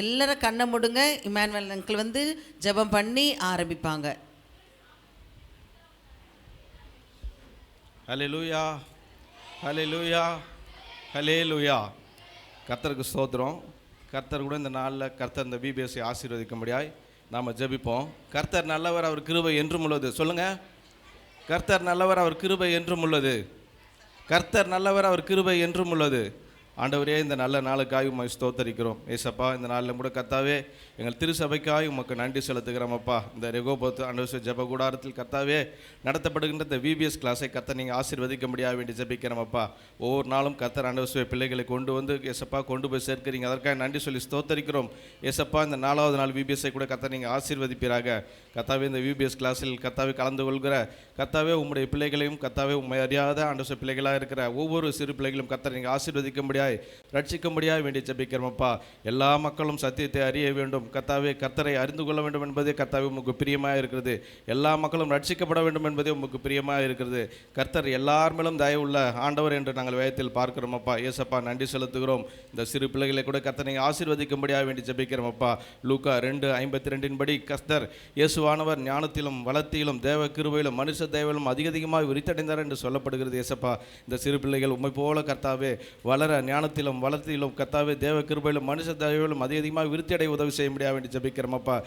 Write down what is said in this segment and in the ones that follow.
எல்லாரும் கண்ணை மூடுங்க. இமானுவேல் அங்கிள் வந்து ஜெபம் பண்ணி ஆரம்பிப்பாங்க. ஹல்லேலூயா, ஹல்லேலூயா, ஹல்லேலூயா. கர்த்தருக்கு ஸ்தோத்திரம். கர்த்தர் கூட இந்த நாளில் கர்த்தர் இந்த பிபிஎஸ்ஐ ஆசீர்வதிக்கும்படியாய் நாம் ஜெபிப்போம். கர்த்தர் நல்லவர், அவர் கிருபை என்றும் உள்ளது. சொல்லுங்கள், கர்த்தர் நல்லவர், அவர் கிருபை என்றும் உள்ளது. கர்த்தர் நல்லவர், அவர் கிருபை என்றும் உள்ளது. ஆண்டவரே, இந்த நல்ல நாளுக்காக உம்மை ஸ்தோத்தரிக்கிறோம். ஏசப்பா, இந்த நாளில் கூட கர்த்தாவே எங்கள் திருசபைக்காக உமக்கு நன்றி செலுத்துகிறோம். அப்பா, இந்த ரெகோபோத் ஆண்டவர் ஜெப கூடாரத்தில் கர்த்தாவே நடத்தப்படுகின்ற இந்த விபிஎஸ் கிளாஸை கர்த்தர் நீங்கள் ஆசீர்வதிக்க முடியாது வேண்டி ஜெபிக்கிறோம். அப்பா, ஒவ்வொரு நாளும் கர்த்தர் ஆண்டவர் பிள்ளைகளை கொண்டு வந்து ஏசப்பா கொண்டு போய் சேர்க்கிறீங்க. அதற்காக நன்றி சொல்லி ஸ்தோத்தரிக்கிறோம். ஏசப்பா, இந்த 4வது நாள் விபிஎஸ்ஐ கூட கர்த்தர் நீங்கள் ஆசீர்வதிப்பீராக. கர்த்தாவே, இந்த விபிஎஸ் கிளாஸில் கர்த்தாவே கலந்து கொள்கிற கர்த்தாவே உம்முடைய பிள்ளைகளையும் கர்த்தாவே உண்மை அறியாத ஆண்டவர் பிள்ளைகளாக இருக்கிற ஒவ்வொரு சிறு பிள்ளைகளும் கர்த்தர் நீங்கள் ஆசீர்வதிக்க முடியாது ரட்சிக்கும்படியாக வேண்டி ஜெபிக்கிறோமப்பா. எல்லா மக்களும் சத்தியத்தை அறிய வேண்டும் கர்த்தாவே, கர்த்தரை அறிந்து கொள்ள வேண்டும் என்பதே கர்த்தாவே உமக்கு பிரியமாக இருக்கிறது. எல்லா மக்களும் ரட்சிக்கப்பட வேண்டும் என்பதே உமக்கு பிரியமாக இருக்கிறது. கர்த்தர் எல்லார் மேலும் தயவுள்ள ஆண்டவர் என்று நாங்கள் வேதத்தில் பார்க்கிறோமப்பா. ஏசப்பா, நன்றி செலுத்துகிறோம். இந்த சிறு பிள்ளைகளை கூட கர்த்தர் நீங்கள் ஆசீர்வதிக்கும்படியாக வேண்டி ஜெபிக்கிறோமப்பா. லூக்கா 2:52 படி கர்த்தர் இயேசுவானவர் ஞானத்திலும் வளத்திலும் தேவ கிருபையிலும் மனுஷ தேவையிலும் அதிகமாக விரித்தடைந்தார் என்று சொல்லப்படுகிறது. ஏசப்பா, இந்த சிறு பிள்ளைகள் உம்மை போல கர்த்தாவே வளர ஞானத்திலும் வளத்திலும் கர்த்தாவே தேவ கிருபையிலும் மனுஷ தேவையிலும் அதிகமாக விருத்தியடைய உதவி செய்ய முடியாது வேண்டி ஜெபிக்கிறோமப்பா.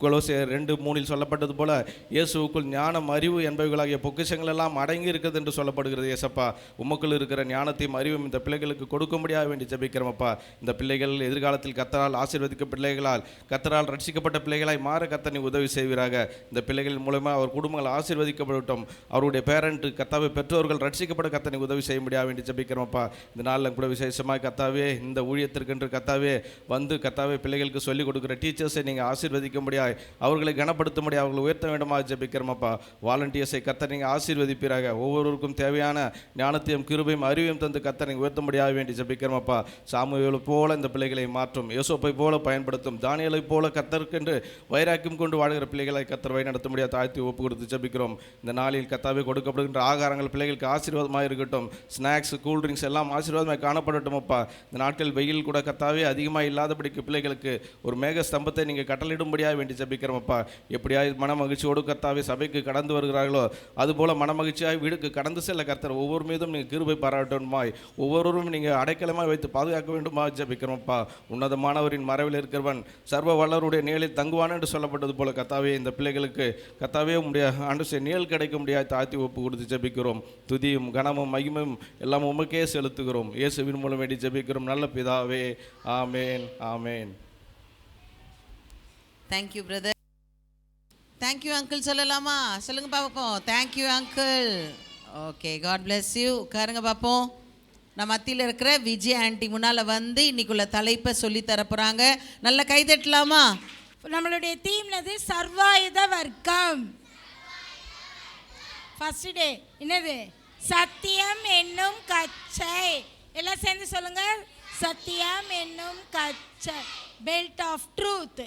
கொலோசியர் 2:3 சொல்லப்பட்டது போல இயேசுவுக்குள் ஞானம் அறிவு என்பவைகளாகிய பொக்கிஷங்கள் எல்லாம் அடங்கி இருக்கிறது என்று சொல்லப்படுகிறது. ஏசப்பா, உமக்குள் இருக்கிற ஞானத்தையும் அறிவும் இந்த பிள்ளைகளுக்கு கொடுக்க முடியாது வேண்டி ஜெபிக்கிறோமப்பா. இந்த பிள்ளைகள் எதிர்காலத்தில் கர்த்தரால் ஆசீர்வதிக்க பிள்ளைகளால் கர்த்தரால் ரட்சிக்கப்பட்ட பிள்ளைகளாய் மாற கர்த்தர் நீ உதவி செய்வீராக. இந்த பிள்ளைகள் மூலமாக அவர் குடும்பங்கள் ஆசீர்வதிக்கப்படட்டும். அவருடைய பேரண்ட் கர்த்தாவே பெற்றோர்கள் ரட்சிக்கப்பட கர்த்தர் நீ உதவி செய்ய முடியாது வேண்டி ஜெபிக்கிறோமப்பா. இந்த நாளில் கூட விசேஷமாக கர்த்தாவே இந்த ஊழியத்திற்கென்று கர்த்தாவே வந்து கர்த்தாவே பிள்ளைகளுக்கு சொல்லிக் கொடுக்குற டீச்சர்ஸை நீங்கள் ஆசீர்வதிக்க முடியாது, அவர்களை கனப்படுத்த முடியாது, அவர்களை உயர்த்த வேண்டுமா ஜெபிக்கிறோமப்பா. வாலண்டியர்ஸை கர்த்தர் நீங்கள் ஆசீர்வதிப்பீராக. ஒவ்வொருவருக்கும் தேவையான ஞானத்தையும் கிருபையும் அறிவையும் தந்து கர்த்தர் நீங்கள் உயர்த்த முடியாது வேண்டி ஜெபிக்கிறோமப்பா. சாமுவேலை போல இந்த பிள்ளைகளை மாற்றும், யோசேப்பை போல பயன்படுத்தும், தானியேலை போல கர்த்தருக்கென்று வைராக்கியம் கொண்டு வாழ்கிற பிள்ளைகளை கர்த்தர் வழி நடத்த முடியாது தாழ்த்தி ஒப்பு கொடுத்து ஜெபிக்கிறோம். இந்த நாளில் கர்த்தாவே கொடுக்கப்படுகின்ற ஆகாரங்கள் பிள்ளைகளுக்கு ஆசீர்வாதமாக இருக்கட்டும். ஸ்நாக்ஸ், கூல்ட்ரிங்க்ஸ் எல்லாம் ஆசீர்வாதமாக காணப்படட்டும் அப்பா. இந்த நாட்கள் வெயில் கூட கர்த்தாவே அதிகமாக இல்லாதபடிக்கு பிள்ளைகளுக்கு ஒரு மேக ஸ்தம்பத்தை நீங்கள் கட்டளிடும்படியாக வேண்டி ஜெபிக்கிறோமப்பா. எப்படியாவது மன மகிழ்ச்சியோடு கர்த்தாவே சபைக்கு கடந்து வருகிறார்களோ அதுபோல மன மகிழ்ச்சியாக வீடுக்கு கடந்து செல்ல கர்த்தர் ஒவ்வொரு மீதும் நீங்கள் கிருபை பாராட்டணுமாய், ஒவ்வொருவரும் நீங்கள் அடைக்கலமாக வைத்து பாதுகாக்க வேண்டுமா ஜெபிக்கிறோமப்பா. உன்னதமானவரின் மறைவில் இருக்கிறவன் சர்வ வல்லருடைய நிழலில் தங்குவான் என்று சொல்லப்பட்டது போல கர்த்தாவே இந்த பிள்ளைகளுக்கு கர்த்தாவே உம்முடைய ஆண்டவரே நிழல் கிடைக்க முடியாது தாழ்த்தி ஒப்பு கொடுத்து ஜெபிக்கிறோம். துதியும் கனமும் மகிமையும் எல்லாம் உமக்கே செலுத்துகிறோம். இயேசுவின் மூலம் வேண்டி ஜெபிக்கிறோம் நல்ல பிதாவே. ஆமேன், ஆமேன். Thank you brother. தேங்க்யூ அங்கிள் சொல்லலாமா? சொல்லுங்க பார்ப்போம். Thank you uncle. Okay, God bless you. உட்காருங்க பார்ப்போம். நம்ம மத்தியில் இருக்கிற விஜய் ஆண்டி முன்னால் வந்து இன்னைக்குள்ள தலைப்பை சொல்லி தரப்போகிறாங்க. நல்ல கைதட்டலாமா? நம்மளுடைய தீம்னது சர்வாயுத வர்க்கம். ஃபர்ஸ்ட் டே என்னது? சத்தியம் என்னும் கச்சை. எல்லாம் சேர்ந்து சொல்லுங்க. சத்தியம் என்னும் கச்சை, பெல்ட் ஆஃப் ட்ரூத்.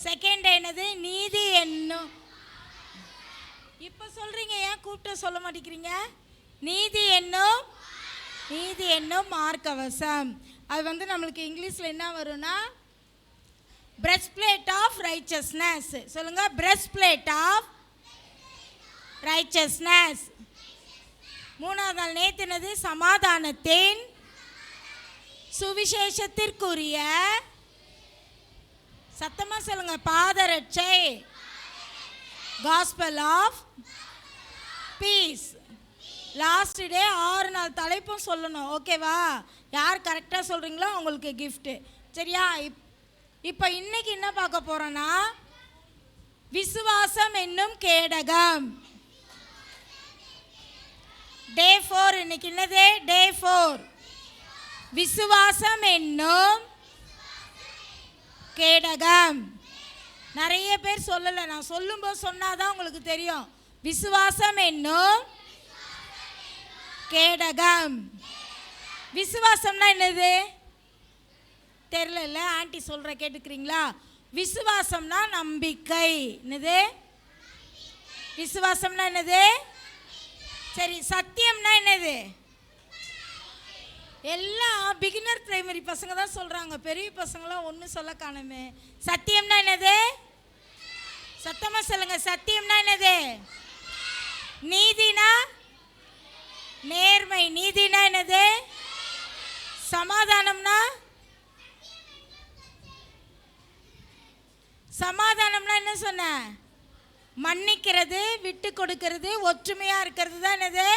செகண்ட் என்னது? நீதி என்னும். இப்போ சொல்றீங்க, ஏன் கூப்பிட்டு சொல்ல மாட்டேங்கிறீங்க? நீதி என்னும் மார்க்கவசம். அது வந்து நம்மளுக்கு இங்கிலீஷில் என்ன வரும்னா பிரஸ்ட் பிளேட் ஆஃப் ரைச்சஸ்னஸ். சொல்லுங்க, பிரஸ்ட் பிளேட் ஆஃப் ரைச்சஸ்னஸ். மூணாவது நாள் நேத்தினது சமாதானத்தின் சுவிசேஷத்திற்குரிய, சத்தமா சொல்லுங்க, பாதரட்சை, gospel of peace. Last day 6 நாள் தலைப்பும் சொல்லணும். ஓகேவா? யார் கரெக்டாக சொல்கிறீங்களோ அவங்களுக்கு கிஃப்ட்டு. சரியா? இப்போ இன்னைக்கு என்ன பார்க்க போகிறோன்னா விசுவாசம் என்னும் கேடகம். டே 4. இன்னைக்கு என்னது? டே 4. விசுவாசம் என்னும் கேடகம். நிறைய பேர் சொல்லலை, நான் சொல்லும்போது சொன்னாதான் உங்களுக்கு தெரியும். விசுவாசம் என்னும் கேடகம். விசுவாசம்னா என்னது தெரியல? ஆண்டி சொல்ற கேட்டுக்கிறீங்களா? விசுவாசம்னா நம்பிக்கை. என்னது விசுவாசம்னா? என்னது? சரி, சத்தியம்னா என்னது? எல்லாம் பிகினர் பிரைமரி பசங்க தான் சொல்கிறாங்க, பெரிய பசங்களாம் ஒன்றும் சொல்ல காணுமே. சத்தியம்னா என்னது? சத்தமாக சொல்லுங்க. சத்தியம்னா என்னது? நீதினா நேர்மை. நீதினா என்னது? சமாதானம்னா என்ன சொன்ன? மன்னிக்கிறது, விட்டு கொடுக்கிறது, ஒற்றுமையாக இருக்கிறது தான் என்னது?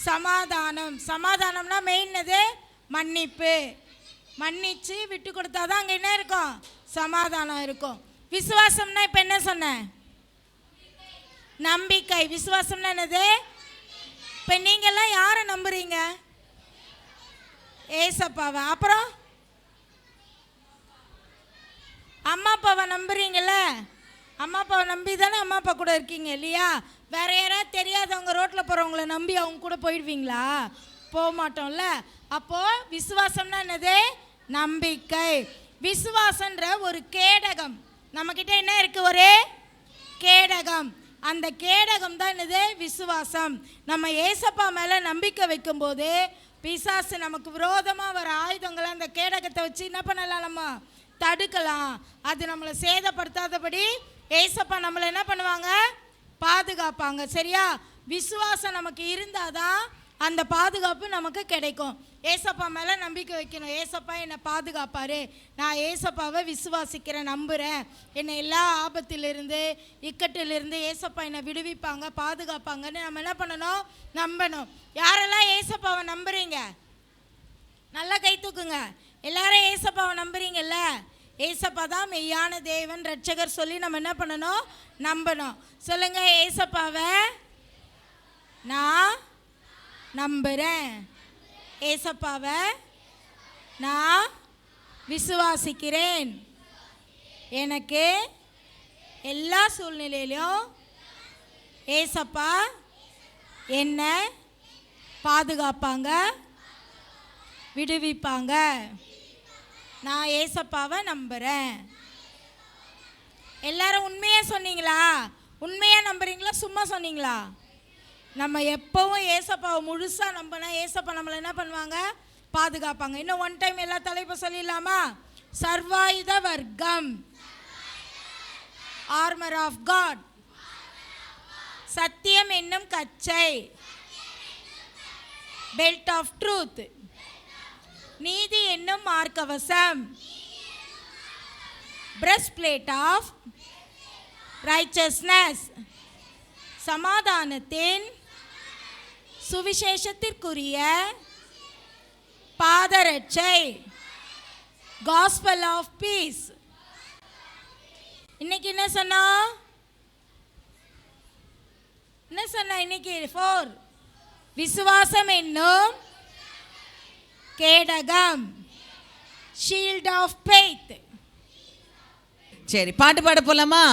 சமாதானம். சமாதானம்னா மெயின் என்னது? மன்னிப்பு. மன்னிச்சு விட்டு கொடுத்தா தான் அங்கே என்ன இருக்கும்? சமாதானம் இருக்கும். விசுவாசம்னா இப்போ என்ன சொன்ன? நம்பிக்கை. விசுவாசம்னா என்னது? இப்போ நீங்கள்லாம் யாரை நம்புறீங்க? ஏசப்பாவை. அப்புறம் அம்மா அப்பாவை நம்புறீங்கல்ல? அம்மா அப்பாவை நம்பி தானே அம்மா அப்பா கூட இருக்கீங்க இல்லையா? வேற யாராவது தெரியாதவங்க ரோட்டில் போகிறவங்கள நம்பி அவங்க கூட போயிடுவீங்களா? போக மாட்டோம்ல. அப்போது விசுவாசம்னா என்னது? நம்பிக்கை. விசுவாசன்ற ஒரு கேடகம். நம்மக்கிட்ட என்ன இருக்குது? ஒரு கேடகம். அந்த கேடகம் தான் என்னது? விசுவாசம். நம்ம ஏசப்பா மேலே நம்பிக்கை வைக்கும்போது பிசாசு நமக்கு விரோதமாக வர ஆயுதங்களை அந்த கேடகத்தை வச்சு என்ன பண்ணலாம்? நம்ம தடுக்கலாம். அது நம்மளை சேதப்படுத்தாதபடி ஏசப்பா நம்மளை என்ன பண்ணுவாங்க? பாதுகாப்பாங்க. சரியா? விசுவாசம் நமக்கு இருந்தால் தான் அந்த பாதுகாப்பு நமக்கு கிடைக்கும். ஏசப்பா மேலே நம்பிக்கை வைக்கணும். ஏசப்பா என்னை பாதுகாப்பார், நான் ஏசப்பாவை விசுவாசிக்கிறேன், நம்புகிறேன், என்னை எல்லா ஆபத்திலிருந்து இக்கட்டிலிருந்து ஏசப்பா என்னை விடுவிப்பாங்க, பாதுகாப்பாங்கன்னு நம்ம என்ன பண்ணணும்? நம்பணும். யாரெல்லாம் ஏசப்பாவை நம்புறீங்க? நல்லா கை தூக்குங்க. எல்லாரும் ஏசப்பாவை நம்புறீங்கல்ல? ஏசப்பா தான் மெய்யான தேவன் ரட்சகர் சொல்லி நம்ம என்ன பண்ணணும்? நம்பணும். சொல்லுங்க, ஏசப்பாவை நான் நம்புகிறேன், ஏசப்பாவை நான் விசுவாசிக்கிறேன், எனக்கு எல்லா சூழ்நிலையிலும் ஏசப்பா என்னை பாதுகாப்பாங்க, விடுவிப்பாங்க, நான் ஏசப்பாவை நம்புகிறேன். எல்லாரும் உண்மையாக சொன்னீங்களா? உண்மையாக நம்புறீங்களா? சும்மா சொன்னீங்களா? நம்ம எப்போவும் ஏசப்பாவை முழுசாக நம்பினா ஏசப்பா நம்மளை என்ன பண்ணுவாங்க? பாதுகாப்பாங்க. இன்னும் ஒன் டைம் எல்லா தலைப்பும் சொல்லிடலாமா? சர்வாயுத வர்க்கம், ஆர்மர் ஆஃப் காட், சத்தியம் என்னும் கச்சை, பெல்ட் ஆஃப் ட்ரூத், நீதி என்னும் மார்க்கவசம், பிரஸ்ட் பிளேட் ஆஃப் ரைச்சஸ்னஸ், சமாதானத்தின் சுவிசேஷத்திற்குரிய பாதரட்சை, காஸ்பல் ஆஃப் பீஸ். இன்னைக்கு என்ன சொன்னோம்? இன்னைக்கு 4 விசுவாசம் என்னும் கேடகம், ஷீல்ட் ஆஃப் ஃபெய்த். சரி, பாட்டு பாட போலாமா?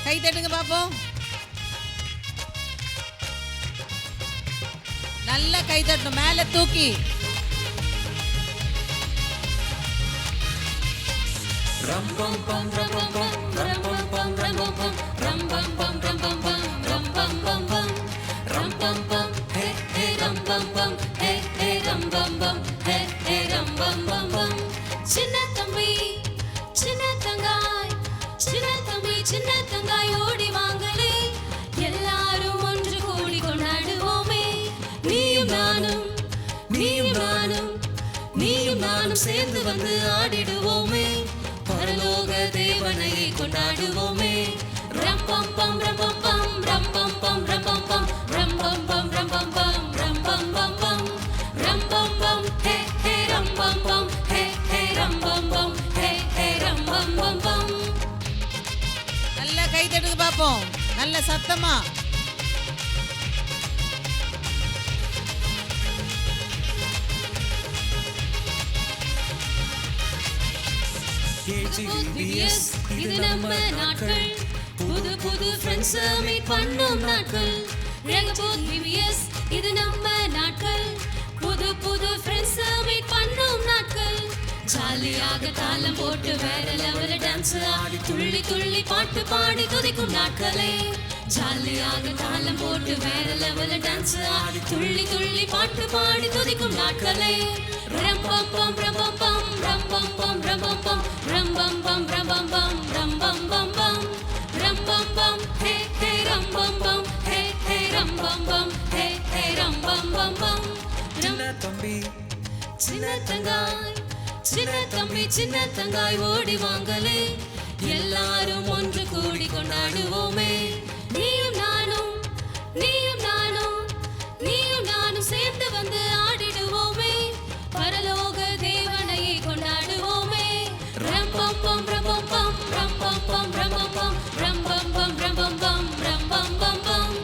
கை தட்டுங்க பாப்போம். நல்லா கை தட்டணும், மேலே தூக்கி. சின்ன தம்பி சின்ன தங்காய், சின்ன தம்பி சின்ன தங்காய் ஓடி வாங்களே, எல்லாரும் ஒன்று கூடி கொண்டாடுவோமே. நீயும் நானும் நீயும் நானும் நீயும் நானும் சேர்ந்து வந்து ஆடிடுவோமே, பரலோக தேவனை கொண்டாடுவோமே. ரம்பம் பம் ரம்பம் பம் ரம்பம் பம் ரம்பம் பம் ரம்பம் பம் ரம்பம் பம் ரம்பம் பம் பம் ரம்பம் பம் ஹே ஹே ரம்பம் பம் ஹே ஹே ரம்பம் பம் ஹே ஹே ரம்பம் பம் பம். நல்லா கை தட்டுங்க பாப்போம், நல்ல சத்தமா. இது நம்ம நாட்கள், புது புது ஃப்ரெண்ட்ஸ் மீட் பண்ணும் நாட்கள். ரெகபோத் விவிஎஸ் இது நம்ம நாட்கள், புது புது ஃப்ரெண்ட்ஸ் மீட் பண்ணும் நாட்கள். ஜாலியாக தாளம் போட்டு வேற லெவல் டான்ஸ் ஆடி துள்ளி துள்ளி பாட்டு பாடி துதிக்கும் நாட்களே. ஜாலியாக தாளம் போட்டு வேற லெவல் டான்ஸ் ஆடி துள்ளி துள்ளி பாட்டு பாடி துதிக்கும் நாட்களே. ரம்பம் பம் ரம்பம் பம் ரம்பம் பம் ரம்பம் பம் ரம்பம் பம் ரம்பம் பம் ரம்பம் பம் பம் ரம்பம் பம் ஹே ஹே ரம்பம் பம் ஹே ஹே ரம்பம் பம் ஹே ஹே ரம்பம் பம் பம். சின்ன தம்பி சின்ன தங்காய் சின்ன தம்பி சின்ன தங்காய் ஓடி வாங்களே, எல்லாரும் ஒன்று கூடி கொண்டாடுவோமே. நீயும் நானும் நீயும் நானும் நீயும் நானும் சேர்ந்து வந்து ஆடிடுவோமே, பரலோக தேவனையை கொண்டாடுவோமே. ரம்பம் பம் ரம்பம் பம் ரம்பம் பம் ரம்பம் பம் ரம்பம் பம் ரம்பம் பம் ரம்பம் பம் பம்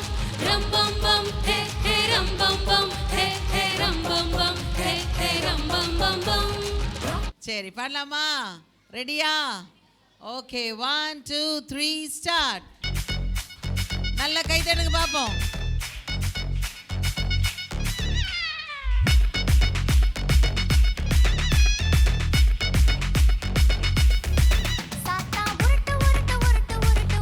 ரம்பம் பம் ஹே ஹே ரம்பம் பம் ஹே ஹே ரம்பம் பம் ஹே ஹே ரம்பம் பம் பம். சரி பாடலாமா? ரெடியா? Okay, 1 2 3 start. நல்ல கை தட்டுங்க பாப்போம்.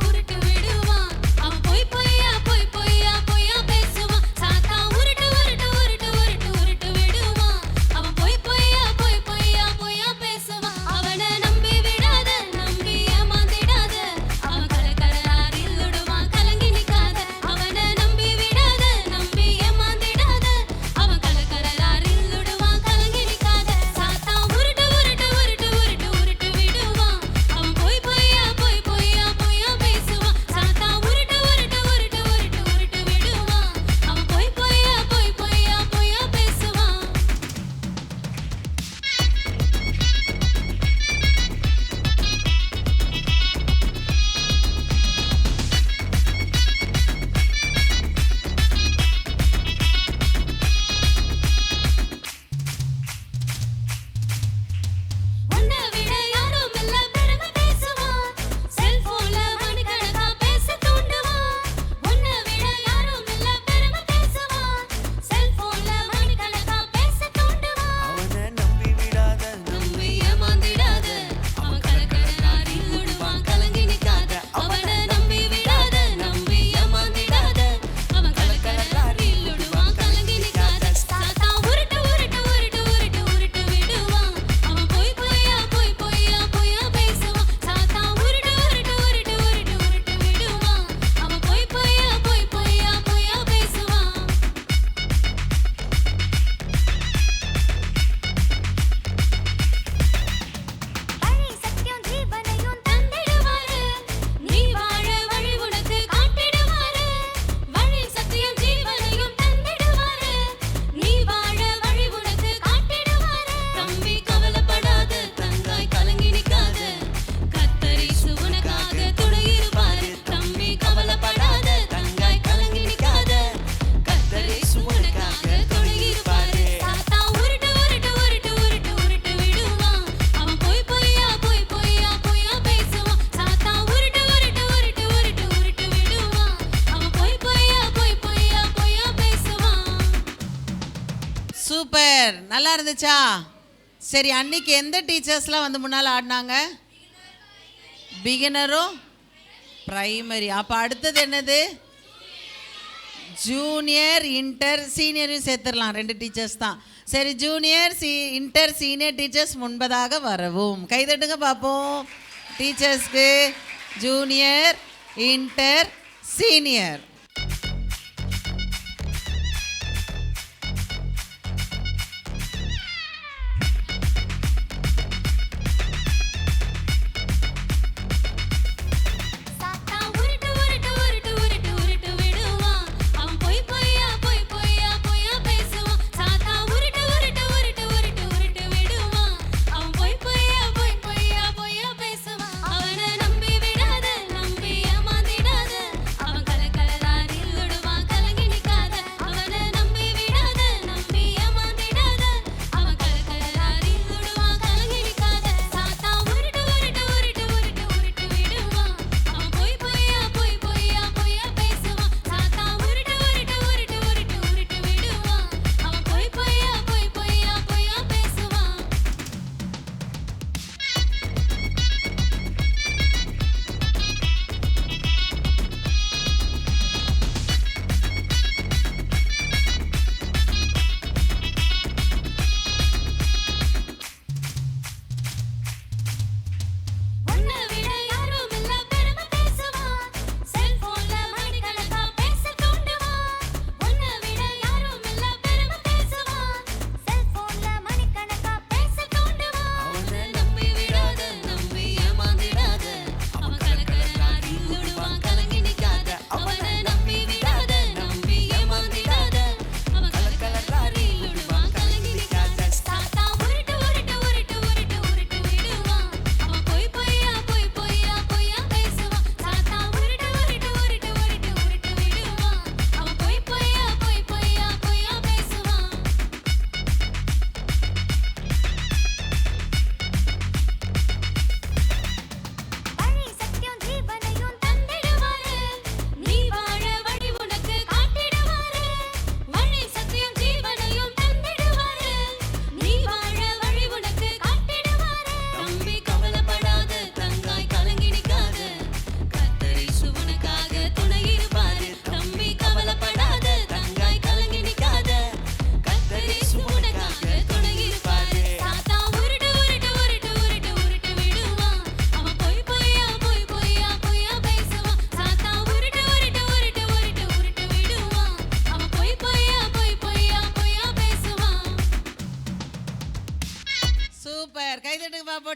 உருட்டு விடுவான் அவன் போய் பொய்யா போய் பொய்யா பொய்யா பேசுவான். சாத்தா உருட்டு உருட்டு உருட்டு உருட்டு உருட்டு விடுவான் அவன் போய் பொய்யா போய் பொய்யா பொய்யா பேசுவான். அவனை நம்பி விடாத நம்பி ஏமாந்திடாத, அவன் கலக்கராரில் விடுவான் கலங்கி நிக்காத. அவனை நம்பி விடாத நம்பி ஏமாந்திடாத, அவன் கலக்கராரில் விடுவான் கலங்கி நிக்காத. சாத்தா உருட்டு உருட்டு உருட்டு உருட்டு உருட்டு விடுவான் அவன் போய் பொய்யா போய் பொய்யா பொய்யா பேசுவான். சாத்தா உருட்டு உருட்டு உருட்டு உருட்டு உருட்டு விடுவான் அவன் போய் பொய்யா போய் பொய்யா பொய்யா பேசுவான். உன்னை விட யாரும் இல்ல பெருமை பேசுவான், செல்போன்ல மணிக்கணக்கா பேச தூண்டுவான். உன்னை விட யாரும் இல்ல பெருமை பேசுவான், செல்போன்ல மணிக்கணக்கா பேச தூண்டுவான். அவனை நம்பி விடாத நம்பி ஏமாந்திடாத, அவன் கலக்கராரில் விடுவான் கலங்கி நிக்காத. அவனை நம்பி விடாத நம்பி ஏமாந்திடாத, அவன் கலக்கராரில் விடுவான் கலங்கி நிக்காத. சாத்தா உருட்டு உருட்டு உருட்டு உருட்டு உருட்டு விடுவான் அவன் போய் பொய்யா போய் பொய்யா பொய்யா பேசுவான். சாத்தா உருட்டு உருட்டு உருட்டு உருட்டு உருட்டு விடுவான் அவன் போய் பொய்யா போய் பொய்யா பொய்யா பேசுவான். வழி சத்தியம் ஜீவனையும் தந்திடுவாரு, நீ வாழ வழி உனக்கு காட்டிடுவாரு. வழி சத்தியம் ஜீவனையும் தந்திடுவாரு, நீ வாழ வழி உனக்கு காட்டிடுவாரு. தம்பி கவலைப்படாத தங்காய் கலங்கி நிக்காத, கர்த்தரேசு உனக்காக துணை இருப்பாரு. தம்பி கவலைப்படாத தங்காய் கலங்கி நிக்காத, கர்த்தரேசு உனக்காக துணை இருப்பாரு. சாத்தா உருட்டு உருட்டு உருட்டு உருட்டு உருட்டு விடுவான் அவன் போய் பொய்யா போய் பொய்யா பொய்யா பேசுவான். சாத்தா உருட்டு உருட்டு உருட்டு உருட்டு உருட்டு விடுவான் அவன் போய் பொய்யா போய் பொய்யா பொய்யா பேசுவான். சூப்பர், நல்லா இருந்துச்சா? சரி, அன்னைக்கு எந்த டீச்சர்ஸ்லாம் வந்து முன்னால் ஆடினாங்க? பிகினரும் பிரைமரி. அப்போ அடுத்தது என்னது? ஜூனியர், இன்டர், சீனியரையும் சேர்த்துடலாம். 2 டீச்சர்ஸ் தான். சரி, ஜூனியர் இன்டர் சீனியர் டீச்சர்ஸ் முன்பதாக வரவும். கைதட்டுங்க பார்ப்போம் டீச்சர்ஸ்க்கு. Junior, inter, senior. சாத்தா உருட்டு உருட்டு உருட்டு உருட்டு உருட்டு விடுவான் அவன் போய் பொய்யா போய் பொய்யா பொய்யா பேசுவான். சாத்தா உருட்டு உருட்டு உருட்டு உருட்டு உருட்டு விடுவான் அவன் போய் பொய்யா போய் பொய்யா பொய்யா பேசுவான். அவனை நம்பி விடாத நம்பி ஏமாந்திடாத, அவன் கலக்கலரா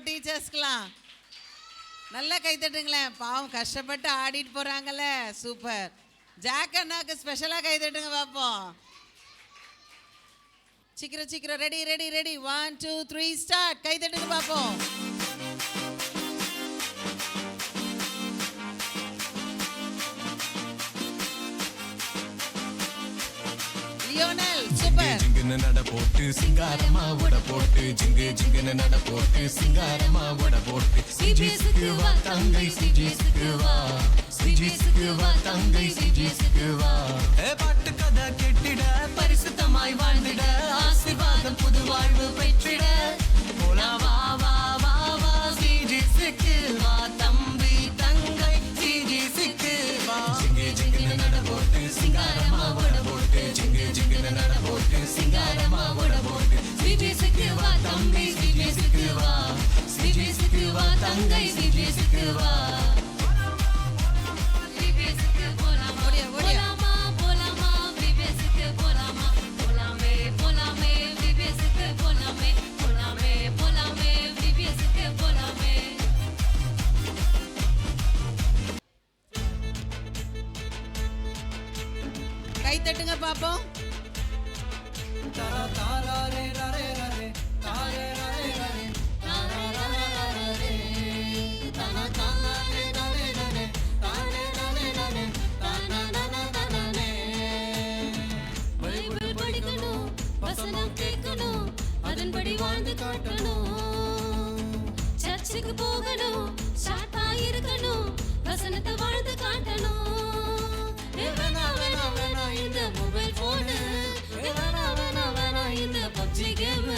டீச்சர்ஸ்க்கெலாம் நல்லா கைத்தட்டுங்களேன். பாவம் கஷ்டப்பட்டு ஆடிட்டு போகிறாங்கல்ல. சூப்பர். ஜாக் அண்ணாக்கு ஸ்பெஷலாக கைத்தட்டுங்க பார்ப்போம். சீக்கிரம் சீக்கிரம். Ready ready ready. 1 2 3 ஸ்டார்ட். கைத்தட்டுங்க பார்ப்போம். Lionel super. ஜிங்குன்னு நட போட்டு சிங்காரமா உட போட்டு ஜிங்கு ஜிங்குன்னு நட போட்டு சிங்காரமா உட போட்டு சிஜிஸ்க்கு வா தங்கை சிஜிஸ்க்கு வா சிஜிஸ்க்கு வா தங்கை சிஜிஸ்க்கு வா. பாட்டு கதை கேட்டிட பரிசுத்தமாய் வாழ்ந்திட ஆசீர்வாதம் புது வாழ்வு பெற்றிட போலா வா வா வா வா சிஜிஸ்க்கு வா தம்பி தங்கை சிஜிஸ்க்கு வா. ஜிங்கு ஜிங்குன்னு நட போட்டு சிங்காரமா உட போட்டு ஜிங்கு ஜிங்குன்னு நட போட்டு சிங்காரமா உட போட்டு சிஜிஸ்க்கு வா தம்பி சிஜிஸ்க்கு வா சிஜிஸ்க்கு வா தங்கை சிஜிஸ்க்கு வா. கை தட்டுங்க பாப்போம். பைபிள் படிக்கணும், வசனம் கேட்கணும், அதன்படி வாழ்ந்து காட்டணும். சர்ச்சுக்கு போகணும், ஷார்ட்டா இருக்கணும், வசனத்தை வாழ்ந்து காட்டணும். வேணா வேணா வேணா இந்த மொபைல் போனு, வேணா வேணா வேணா இந்த பப்ஜி கேம்,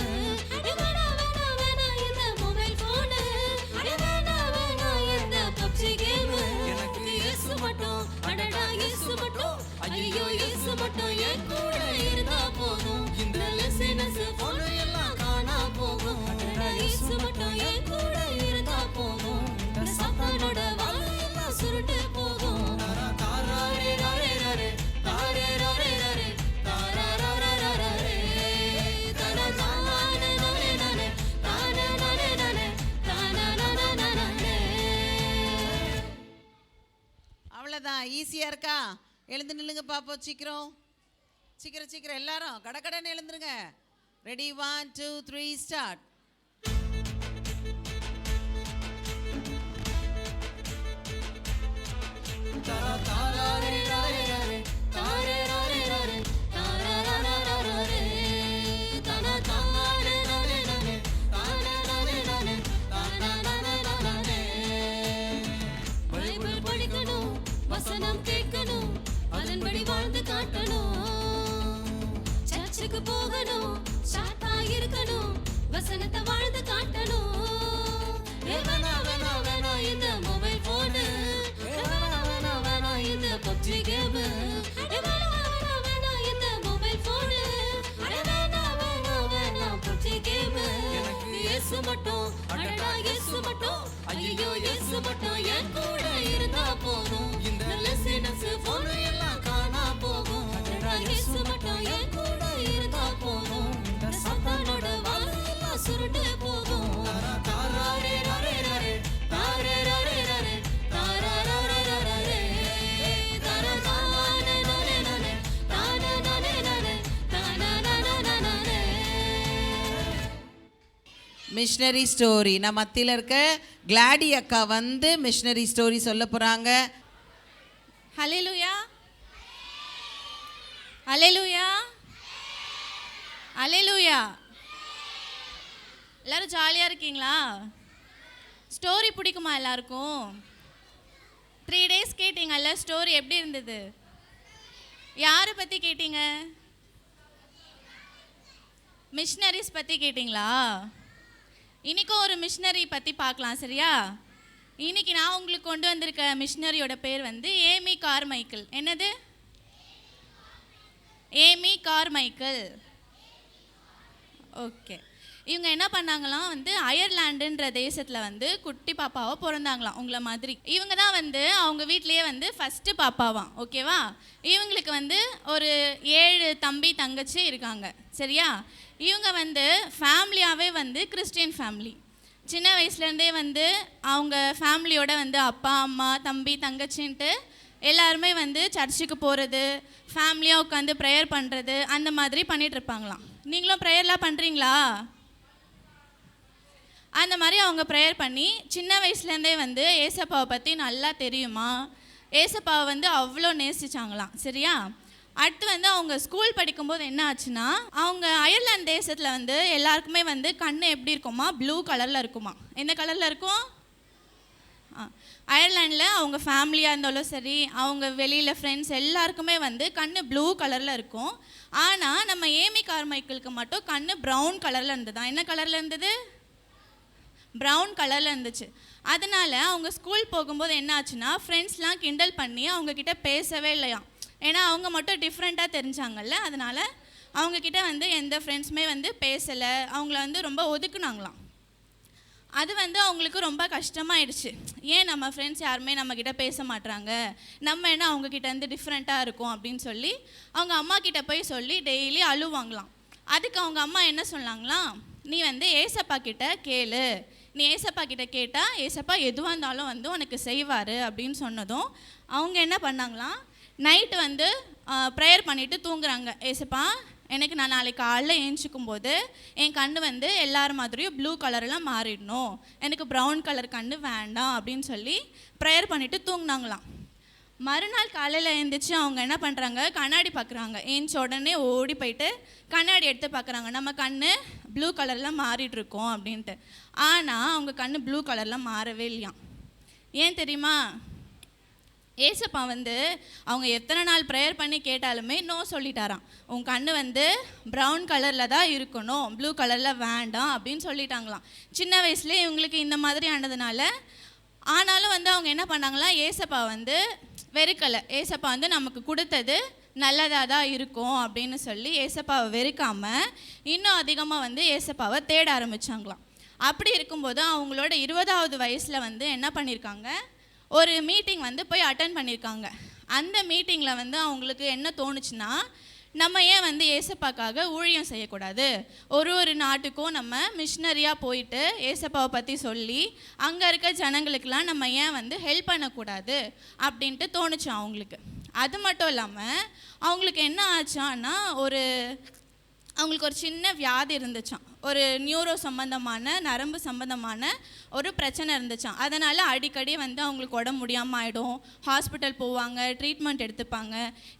வேணா வேணா வேணா இந்த மொபைல் போனு, வேணா வேணா இந்த பப்ஜி கேம். எனக்கு இயேசு மட்டும், அடடா இயேசு மட்டும், ஐயோ இயேசு மட்டும் என் கூட இருந்தா போதும். இந்த லெசன்ஸ் போன எல்லாம் காணா போகும். அடடா இயேசு மட்டும் என் கூட இருந்தா போதும். இந்த சாத்தானோட வாழை எல்லாம் சுருட்டு போகும். அவ்வளோதான். ஈஸியாக இருக்கா? எழுந்து நில்லுங்க பார்ப்போம். சீக்கிரம் சீக்கிரம் சீக்கிரம். எல்லாரும் கடகடன்னு எழுந்துருங்க. Ready 1 2 3 start. பைபிள் படிக்கணும், வசனம் கேட்கணும், அதன்படி வாழ்ந்து காட்டணும். சர்ச்சுக்கு போகணும், ஷார்ட்டா இருக்கணும், வசனத்தை வாழ்ந்து காட்டணும். வேணா வேணா வேணா இந்த மொபைல் போனு, வேணா வேணா வேணா இந்த பப்ஜி கேம், வேணா வேணா வேணா இந்த மொபைல் போனு, வேணா வேணா வேணா பப்ஜி கேம். எனக்கு இயேசு மட்டும், அடடா இயேசு மட்டும், ஐயோ இயேசு மட்டும் என் கூட இருந்தா போதும். இந்த லெசன்ஸ் போன எல்லாம் காணா போகும். அடடா இயேசு மட்டும் என் கூட இருந்தா போதும். இந்த சாத்தானோட வாழை எல்லாம் சுருண்டு போகும். Missionary story. நான் மத்தியில் இருக்க கிளாடி அக்கா வந்து மிஷனரி ஸ்டோரி சொல்ல போகிறாங்க. ஹல்லேலூயா ஹல்லேலூயா ஹல்லேலூயா. எல்லாரும் ஜாலியாக இருக்கீங்களா? ஸ்டோரி பிடிக்குமா எல்லாருக்கும்? 3 days கேட்டீங்கல்ல, ஸ்டோரி எப்படி இருந்தது? யாரை பற்றி கேட்டீங்க? மிஷனரிஸ் பற்றி கேட்டிங்களா? இன்றைக்கும் ஒரு மிஷனரி பற்றி பார்க்கலாம், சரியா? இன்னைக்கு நான் உங்களுக்கு கொண்டு வந்திருக்க மிஷனரியோட பேர் வந்து ஏமி கார்மைக்கல். என்னது? Amy Carmichael. ஓகே. இவங்க என்ன பண்ணாங்களாம் வந்து அயர்லாண்டுன்ற தேசத்தில் வந்து குட்டி பாப்பாவை பிறந்தாங்களாம் உங்களை மாதிரி. இவங்க தான் வந்து அவங்க வீட்லேயே வந்து ஃபஸ்ட்டு பாப்பாவாம். ஓகேவா? இவங்களுக்கு வந்து ஒரு 7 தம்பி தங்கச்சி இருக்காங்க, சரியா? இவங்க வந்து ஃபேமிலியாகவே வந்து கிறிஸ்டியன் ஃபேமிலி. சின்ன வயசுலேருந்தே வந்து அவங்க ஃபேமிலியோட வந்து அப்பா அம்மா தம்பி தங்கச்சின்ட்டு எல்லாருமே வந்து சர்ச்சுக்கு போகிறது, ஃபேமிலியாக உட்காந்து ப்ரேயர் பண்ணுறது, அந்த மாதிரி பண்ணிகிட்ருப்பாங்களாம். நீங்களும் ப்ரேயர்லாம் பண்ணுறீங்களா? அந்த மாதிரி அவங்க ப்ரேயர் பண்ணி சின்ன வயசுலேருந்தே வந்து ஏசப்பாவை பற்றி நல்லா தெரியுமா, ஏசப்பாவை வந்து அவ்வளோ நேசிச்சாங்களாம். சரியா? அடுத்து வந்து அவங்க ஸ்கூல் படிக்கும்போது என்ன ஆச்சுன்னா, அவங்க அயர்லாந்து தேசத்தில் வந்து எல்லாருக்குமே வந்து கண் எப்படி இருக்குமா, ப்ளூ கலரில் இருக்குமா. எந்த கலரில் இருக்கும்? அயர்லாண்டில் அவங்க ஃபேமிலியாக இருந்தாலும் சரி, அவங்க வெளியில் ஃப்ரெண்ட்ஸ் எல்லாருக்குமே வந்து கண் ப்ளூ கலரில் இருக்கும். ஆனால் நம்ம ஏமி கார்மைக்கிளுக்கு மட்டும் கண் ப்ரௌன் கலரில் இருந்தது. என்ன கலரில் இருந்தது? ப்ரௌன் கலரில் இருந்துச்சு. அதனால் அவங்க ஸ்கூல் போகும்போது என்ன ஆச்சுன்னா, ஃப்ரெண்ட்ஸ்லாம் கிண்டல் பண்ணி அவங்கக்கிட்ட பேசவே இல்லையாம். ஏன்னா அவங்க மட்டும் டிஃப்ரெண்ட்டாக தெரிஞ்சாங்கல்ல, அதனால் அவங்கக்கிட்ட வந்து எந்த ஃப்ரெண்ட்ஸுமே வந்து பேசலை, அவங்கள வந்து ரொம்ப ஒதுக்குனாங்களாம். அது வந்து அவங்களுக்கு ரொம்ப கஷ்டமாயிடுச்சு. ஏன் நம்ம ஃப்ரெண்ட்ஸ் யாருமே நம்மக்கிட்ட பேச மாட்றாங்க, நம்ம என்ன அவங்கக்கிட்ட வந்து டிஃப்ரெண்ட்டாக இருக்கும் அப்படின்னு சொல்லி அவங்க அம்மா கிட்ட போய் சொல்லி டெய்லி அழுவாங்களாம். அதுக்கு அவங்க அம்மா என்ன சொன்னாங்களாம், நீ வந்து ஏசப்பா கிட்ட கேளு, நீ ஏசப்பா கிட்ட கேட்டால் ஏசப்பா எதுவாக இருந்தாலும் வந்து உனக்கு செய்வார் அப்படின்னு சொன்னதும் அவங்க என்ன பண்ணாங்களாம், நைட்டு வந்து ப்ரேயர் பண்ணிவிட்டு தூங்குறாங்க. ஏசப்பா எனக்கு நான் நாளைக்கு காலைல ஏஞ்சிக்கும் போது என் கண் வந்து எல்லார் மாதிரியும் ப்ளூ கலர்லாம் மாறிடணும், எனக்கு ப்ரௌன் கலர் கண் வேண்டாம் அப்படின்னு சொல்லி ப்ரேயர் பண்ணிவிட்டு தூங்கினாங்களாம். மறுநாள் காலையில் எழுந்திரிச்சு அவங்க என்ன பண்ணுறாங்க, கண்ணாடி பார்க்குறாங்க. ஏஞ்ச உடனே ஓடி போயிட்டு கண்ணாடி எடுத்து பார்க்குறாங்க, நம்ம கண் ப்ளூ கலரில் மாறிட்டுருக்கோம் அப்படின்ட்டு. ஆனால் அவங்க கண் ப்ளூ கலரில் மாறவே இல்லையாம். ஏன் தெரியுமா? ஏசப்பா வந்து அவங்க எத்தனை நாள் ப்ரேயர் பண்ணி கேட்டாலுமே நோ சொல்லிட்டாராம். உன் கண் வந்து ப்ரௌன் கலரில் தான் இருக்கணும், ப்ளூ கலரில் வேண்டாம் அப்படின்னு சொல்லிட்டாங்களாம். சின்ன வயசுலேயே இவங்களுக்கு இந்த மாதிரி ஆனதுனால, ஆனாலும் வந்து அவங்க என்ன பண்ணாங்களாம், ஏசப்பா வந்து வெறுக்கலை. ஏசப்பா வந்து நமக்கு கொடுத்தது நல்லதாக தான் இருக்கும் அப்படின்னு சொல்லி ஏசப்பாவை வெறுக்காமல் இன்னும் அதிகமாக வந்து ஏசப்பாவை தேட ஆரம்பித்தாங்களாம். அப்படி இருக்கும்போது அவங்களோட 20வது வயசில் வந்து என்ன பண்ணியிருக்காங்க, ஒரு மீட்டிங் வந்து போய் அட்டன் பண்ணியிருக்காங்க. அந்த மீட்டிங்கில் வந்து அவங்களுக்கு என்ன தோணுச்சுன்னா, நம்ம ஏன் வந்து ஏசப்பாக்காக ஊழியம் செய்யக்கூடாது, ஒரு நாட்டுக்கும் நம்ம மிஷினரியாக போயிட்டு ஏசப்பாவை பற்றி சொல்லி அங்கே இருக்க ஜனங்களுக்கெல்லாம் நம்ம ஏன் வந்து ஹெல்ப் பண்ணக்கூடாது அப்படின்ட்டு தோணுச்சு அவங்களுக்கு. அது மட்டும் இல்லாமல் அவங்களுக்கு என்ன ஆச்சான்னா, அவங்களுக்கு ஒரு சின்ன வியாதி இருந்துச்சான், ஒரு நியூரோ சம்பந்தமான நரம்பு சம்பந்தமான ஒரு பிரச்சனை இருந்துச்சான். அதனால் அடிக்கடி வந்து அவங்களுக்கு உடம்பு முடியாமல் ஆகிடும், ஹாஸ்பிட்டல் போவாங்க, ட்ரீட்மெண்ட் எடுத்துப்பாங்க.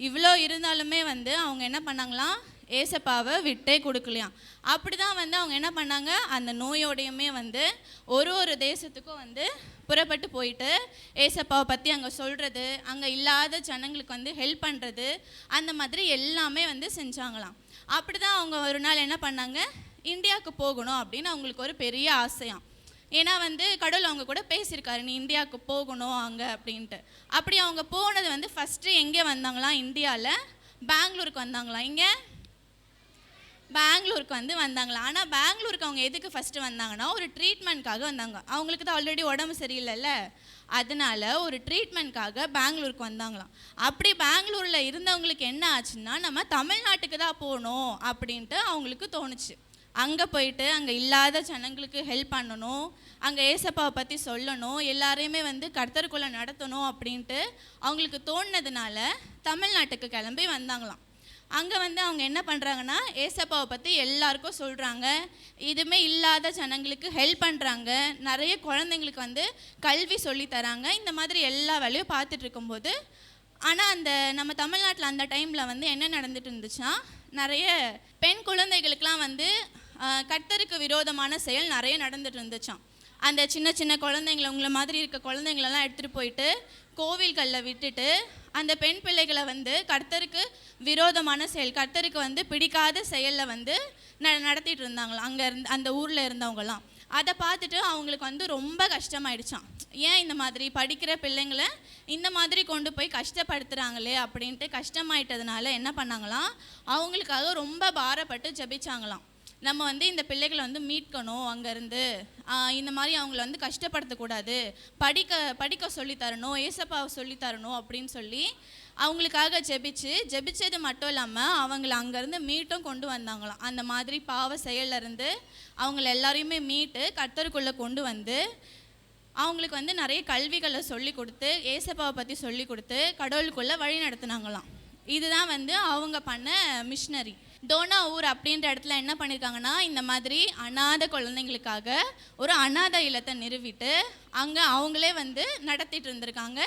இவ்வளோ இருந்தாலுமே வந்து அவங்க என்ன பண்ணாங்களாம், ஏசப்பாவை விட்டே கொடுக்கலையாம். அப்படி தான் வந்து அவங்க என்ன பண்ணாங்க, அந்த நோயோடையுமே வந்து ஒரு தேசத்துக்கும் வந்து புறப்பட்டு போயிட்டு ஏசப்பாவை பற்றி அங்கே சொல்கிறது, அங்கே இல்லாத ஜனங்களுக்கு வந்து ஹெல்ப் பண்ணுறது, அந்த மாதிரி எல்லாமே வந்து செஞ்சாங்களாம். அப்படி தான் அவங்க ஒரு நாள் என்ன பண்ணாங்க, இந்தியாவுக்கு போகணும் அப்படின்னு அவங்களுக்கு ஒரு பெரிய ஆசையாம். ஏன்னா வந்து கடவுள் அவங்க கூட பேசியிருக்காரு, நீ இந்தியாவுக்கு போகணும் அங்கே அப்படின்ட்டு. அப்படி அவங்க போனது வந்து ஃபஸ்ட்டு எங்கே வந்தாங்களாம், இந்தியாவில் பெங்களூருக்கு வந்தாங்களாம். இங்கே பெங்களூருக்கு வந்து வந்தாங்களாம். ஆனால் பெங்களூருக்கு அவங்க எதுக்கு ஃபஸ்ட்டு வந்தாங்கன்னா, ஒரு ட்ரீட்மெண்ட்காக வந்தாங்க. அவங்களுக்கு தான் ஆல்ரெடி உடம்பு சரியில்லைல்ல, அதனால ஒரு ட்ரீட்மெண்ட்காக பெங்களூருக்கு வந்தாங்களாம். அப்படி பெங்களூரில் இருந்தவங்களுக்கு என்ன ஆச்சுன்னா, நம்ம தமிழ்நாட்டுக்கு தான் போகணும் அப்படின்ட்டு அவங்களுக்கு தோணுச்சு. அங்கே போயிட்டு அங்கே இல்லாத ஜனங்களுக்கு ஹெல்ப் பண்ணணும், அங்கே ஏசப்பாவை பற்றி சொல்லணும், எல்லாரையுமே வந்து கர்த்தருக்குள்ளே நடத்தணும் அப்படின்ட்டு அவங்களுக்கு தோணுனதுனால தமிழ்நாட்டுக்கு கிளம்பி வந்தாங்களாம். அங்கே வந்து அவங்க என்ன பண்ணுறாங்கன்னா, ஏசப்பாவை பற்றி எல்லாருக்கும் சொல்கிறாங்க, இதுவுமே இல்லாத ஜனங்களுக்கு ஹெல்ப் பண்ணுறாங்க, நிறைய குழந்தைங்களுக்கு வந்து கல்வி சொல்லித்தராங்க. இந்த மாதிரி எல்லா வேலையும் பார்த்துட்டு இருக்கும்போது, ஆனால் அந்த நம்ம தமிழ்நாட்டில் அந்த டைமில் வந்து என்ன நடந்துட்டு இருந்துச்சுன்னா, நிறைய பெண் குழந்தைகளுக்கெலாம் வந்து கர்த்தருக்கு விரோதமான செயல் நிறைய நடந்துட்டு இருந்துச்சான். அந்த சின்ன சின்ன குழந்தைங்கள, உங்களை மாதிரி இருக்க குழந்தைங்களெல்லாம் எடுத்துகிட்டு போயிட்டு கோவில்களில் விட்டுட்டு அந்த பெண் பிள்ளைகளை வந்து கர்த்தருக்கு விரோதமான செயல், கர்த்தருக்கு வந்து பிடிக்காத செயலில் வந்து நடத்திட்டு இருந்தாங்களாம் அங்கே அந்த ஊரில் இருந்தவங்களாம். அதை பார்த்துட்டு அவங்களுக்கு வந்து ரொம்ப கஷ்டமாயிடுச்சான். ஏன் இந்த மாதிரி படிக்கிற பிள்ளைங்களை இந்த மாதிரி கொண்டு போய் கஷ்டப்படுத்துகிறாங்களே அப்படின்ட்டு கஷ்டமாயிட்டதுனால என்ன பண்ணாங்களாம், அவங்களுக்காக ரொம்ப பாரப்பட்டு ஜெபிச்சாங்களாம். நம்ம வந்து இந்த பிள்ளைகளை வந்து மீட்கணும், அங்கேருந்து இந்த மாதிரி அவங்கள வந்து கஷ்டப்படுத்தக்கூடாது, படிக்க சொல்லித்தரணும், ஏசப்பாவை சொல்லித்தரணும் அப்படின்னு சொல்லி அவங்களுக்காக ஜெபிச்சது மட்டும் இல்லாமல் அவங்கள அங்கேருந்து மீட்டும் கொண்டு வந்தாங்களாம். அந்த மாதிரி பாவ செயல்லேருந்து அவங்கள எல்லாரையுமே மீட்டு கர்த்தருக்குள்ளே கொண்டு வந்து அவங்களுக்கு வந்து நிறைய கல்விகளை சொல்லி கொடுத்து ஏசப்பாவை பற்றி சொல்லி கொடுத்து கடவுளுக்குள்ளே வழி நடத்துனாங்களாம். இதுதான் வந்து அவங்க பண்ண மிஷினரி. டோனா ஊர் அப்படின்ற இடத்துல என்ன பண்ணியிருக்காங்கன்னா, இந்த மாதிரி அநாத குழந்தைங்களுக்காக ஒரு அநாத இல்லத்தை நிறுவிட்டு அங்கே அவங்களே வந்து நடத்திட்டு இருந்திருக்காங்க.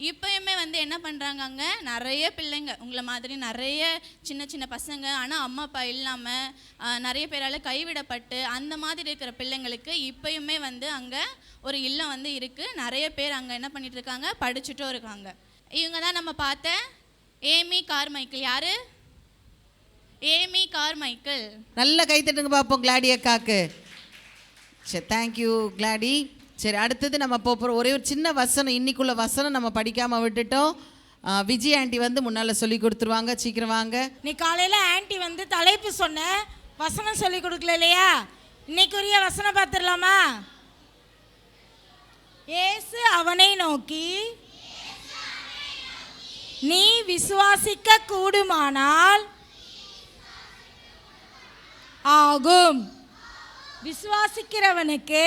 இப்போயுமே வந்து என்ன பண்ணுறாங்க, அங்கே நிறைய பிள்ளைங்க உங்களை மாதிரி நிறைய சின்ன சின்ன பசங்க, ஆனால் அம்மா அப்பா இல்லாமல் நிறைய பேரால் கைவிடப்பட்டு அந்த மாதிரி இருக்கிற பிள்ளைங்களுக்கு இப்போயுமே வந்து அங்கே ஒரு இல்லம் வந்து இருக்குது. நிறைய பேர் அங்கே என்ன பண்ணிட்டு இருக்காங்க, படிச்சுட்டும் இருக்காங்க. இவங்க தான் நம்ம பார்த்த ஏமி கார்மைக்கேல். யாரு? Amy Carmichael. நல்ல கைத்தட்டுங்க பார்ப்போம் கிளாடி அக்காக்கு. சரி, தேங்க்யூ கிளாடி. சரி, அடுத்தது நம்ம போகிறோம். ஒரே ஒரு சின்ன வசனம், இன்னைக்குள்ள வசனம் நம்ம படிக்காமல் விட்டுட்டோம். விஜய் ஆண்டி வந்து முன்னால் சொல்லி கொடுத்துருவாங்க. சீக்கிரம் வாங்க. நீ காலையில் ஆண்டி வந்து தலைப்பு சொன்ன வசனம் சொல்லி கொடுக்கல இல்லையா? இன்னைக்குரிய வசனம் பார்த்துடலாமா? இயேசு அவனை நோக்கி, நீ விசுவாசிக்க கூடுமானால் ஆகும். விசுவாசிக்கிறவனுக்கு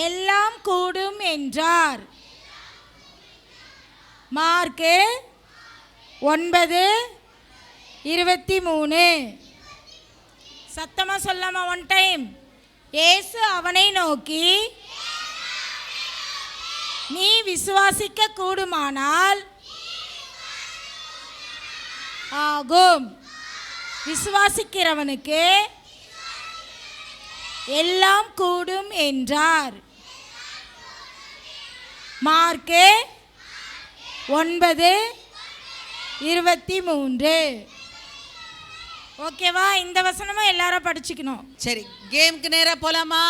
எல்லாம் கூடும் என்றார். மார்க்கு 9:23. சத்தமா சொல்லாமா? One time. இயேசு அவனை நோக்கி, நீ விசுவாசிக்க கூடுமானால் ஆகும். விசுவாசிக்கிறவனுக்கு எல்லாம் கூடும் என்றார். மார்க்கு 9:23. ஓகேவா? இந்த வசனமா எல்லாரும் படிச்சுக்கணும். சரி, கேம்க்கு நேரா போலாமா?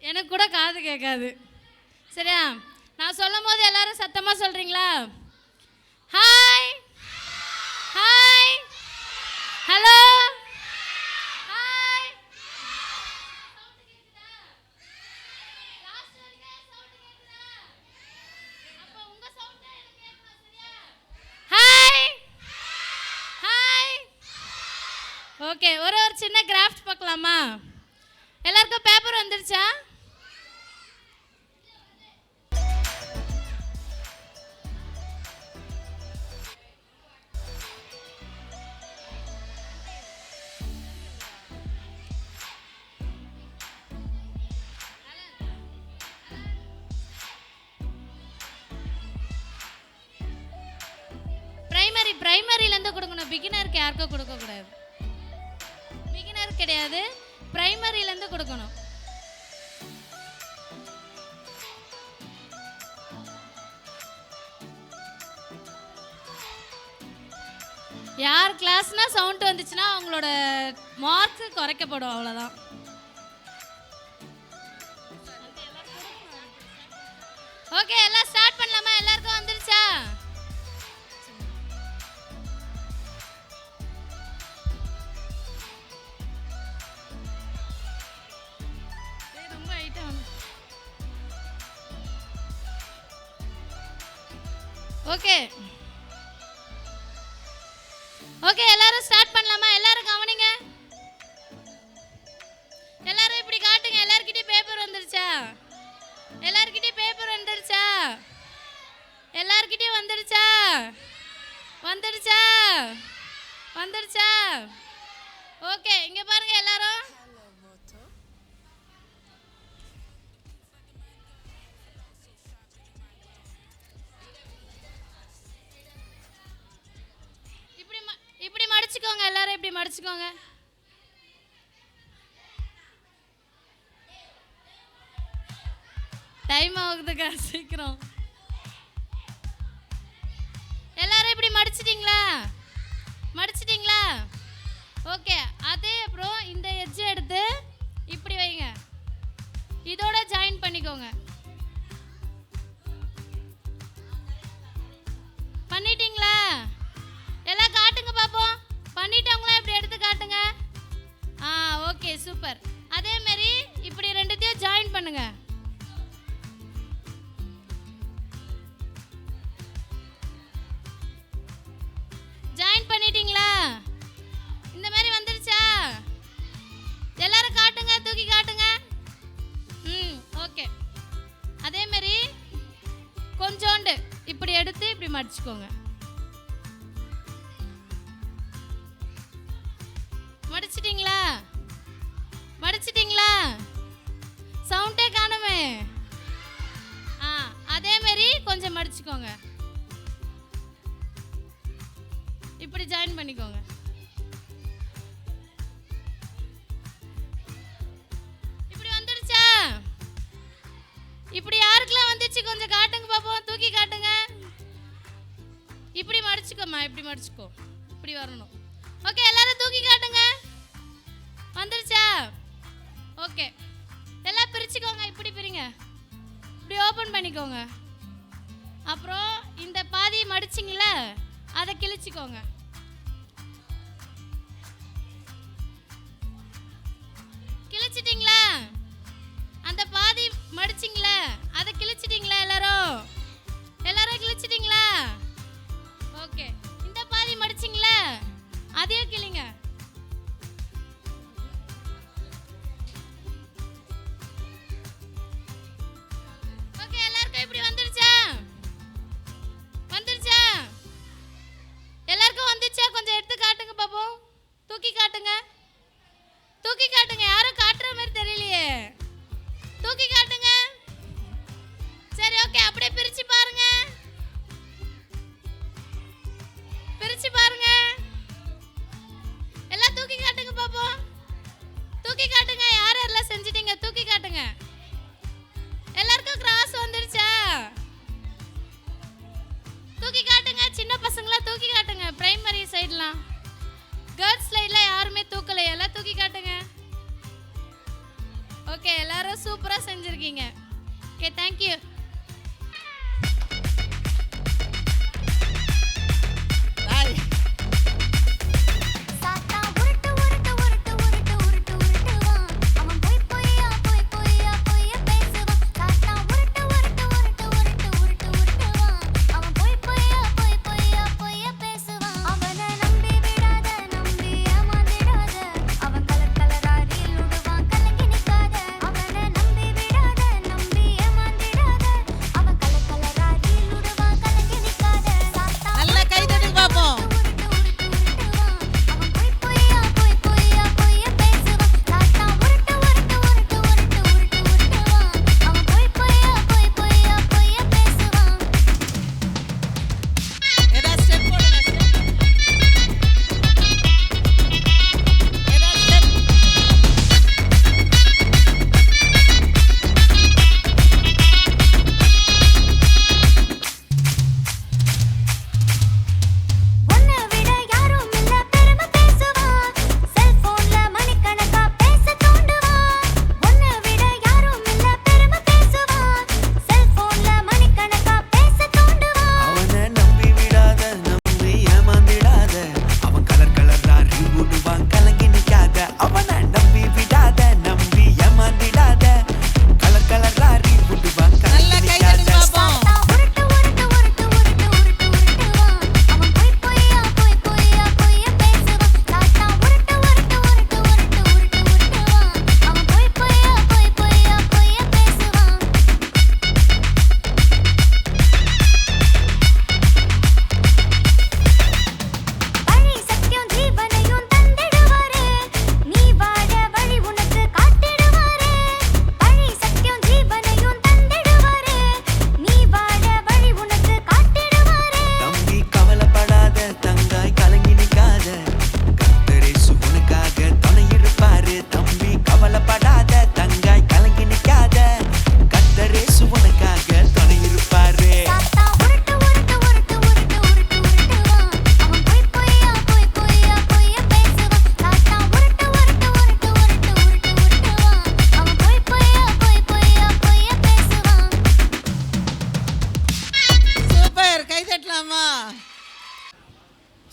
எனக்கு கூட காது கேட்காது. சரியா? நான் சொல்லும் போது எல்லாரும் சத்தமாக சொல்கிறீங்களா? Hi, hi, hello, hi. Hi, hi. Okay, ஒரு சின்ன கிராஃப்ட் பார்க்கலாமா? எல்லாருக்கும் பேப்பர் வந்துருச்சா? பிரைமரியிலேருந்து கொடுக்கணும். பிகினருக்கு யாருக்கும் கொடுக்கக்கூடாது. பிகினர் கிடையாது, பிரைமரியிலேருந்து கொடுக்கணும். யார் கிளாஸ்னா சவுண்ட் வந்துச்சுன்னா அவங்களோட மார்க்ஸ் குறைக்கப்படும், அவ்வளோதான். ஓகே, எல்லாம் ஸ்டார்ட் பண்ணலாமா? எல்லாருக்கும் வந்துருச்சா? ஓகே ஓகே எல்லாரும் ஸ்டார்ட் பண்ணலாமா? எல்லாரும் கவனிங்க. எல்லாரும் இப்படி காட்டுங்க. எல்லார்கிட்டயும் பேப்பர் வந்துருச்சா? எல்லார்கிட்டயும் பேப்பர் வந்துருச்சா? எல்லார்கிட்டயும் வந்துருச்சா? வந்துருச்சா? வந்துருச்சா? ஓகே, இங்க பாருங்க எல்லாரும். இப்படி மடிச்சுக்கோங்க. எல்லாரும் இப்படி மடிச்சுக்கோங்க. டைம் ஆகுதுக்கா, சீக்கிரம். எல்லாரும் இப்படி மடிச்சிட்டீங்களா? மடிச்சிட்டீங்களா? ஓகே, அதே அப்புறம் இந்த எட்ஜ் எடுத்து இப்படி வைங்க. இதோட ஜாயின் பண்ணிக்கோங்க. பண்ணிட்டீங்களா? எல்லாம் காட்டுங்க பாப்போம். பண்ணிட்டவங்களா இப்படி எடுத்து காட்டுங்க. Okay, super. அதே மாதிரி இப்படி ரெண்டுத்தையும் ஜாயின் பண்ணுங்க. ஜாயின் பண்ணிட்டீங்களா? இந்த மாதிரி வந்துருச்சா? எல்லாரும் காட்டுங்க, தூக்கி காட்டுங்க. ஓகே. அதே மாதிரி கொஞ்சோண்டு இப்படி எடுத்து இப்படி மடிச்சுக்கோங்க. மடிச்சிட்டீங்களா? மடிச்சிட்டீங்களா? சவுண்டே காணுமே. அதே மாதிரி கொஞ்சம் மடிச்சுக்கோங்க. இப்படி ஜாயின் பண்ணிக்கோங்க. இப்படி வந்துடுச்சா? இப்படி யாருக்கெல்லாம் வந்துச்சு கொஞ்சம் காட்டுங்க பாப்போம். தூக்கி காட்டுங்க. இப்படி மடிச்சுக்கோமா. இப்படி மடிச்சுக்கோ. இப்படி வரணும். ஓகே, எல்லாரும் தூக்கி காட்டுங்க. வந்துருச்சா? ஓகே, எல்லாம் பிரிச்சுக்கோங்க. இப்படி பிரிங்க. இப்படி ஓப்பன் பண்ணிக்கோங்க. அப்புறம் இந்த பாதி மடிச்சிங்களா, அதை கிழிச்சிக்கோங்க. கிழிச்சிட்டிங்களா? அந்த பாதி மடிச்சிங்களா, அதை கிழிச்சிட்டிங்களா? எல்லாரும் எல்லாரும் கிழிச்சிட்டிங்களா? ஓகே, இந்த பாதி மடிச்சிங்களா, அதையும் கிழிங்க. ஓகே, எல்லாருக்கும் இப்படி வந்துருச்சா? வந்துருச்சா? எல்லாருக்கும் வந்துச்சா? கொஞ்சம் எடுத்து காட்டுங்க பாப்போம். தூக்கி காட்டுங்க. தூக்கி காட்டுங்க. யாரும் காட்டுற மாதிரி தெரியலையே. தூக்கி காட்டுங்க. சரி, ஓகே, அப்படியே பிரிச்சு பாருங்க. பிரிச்சு பாருங்க. எல்லாம் தூக்கி காட்டுங்க பாப்போம். தூக்கி காட்டுங்க. யார் யாரெல்லாம் செஞ்சிட்டீங்க தூக்கி காட்டுங்க. எல்லாருக்கும் கிராஸ் வந்துருச்சா? தூக்கி காட்டுங்க. சின்ன பசங்களாம் தூக்கி காட்டுங்க. பிரைமரி சைட்லாம், கேர்ள்ஸ் சைடில் யாருமே தூக்கலை. எல்லாம் தூக்கி காட்டுங்க. ஓகே, எல்லாரும் சூப்பராக செஞ்சுருக்கீங்க. Okay, thank you.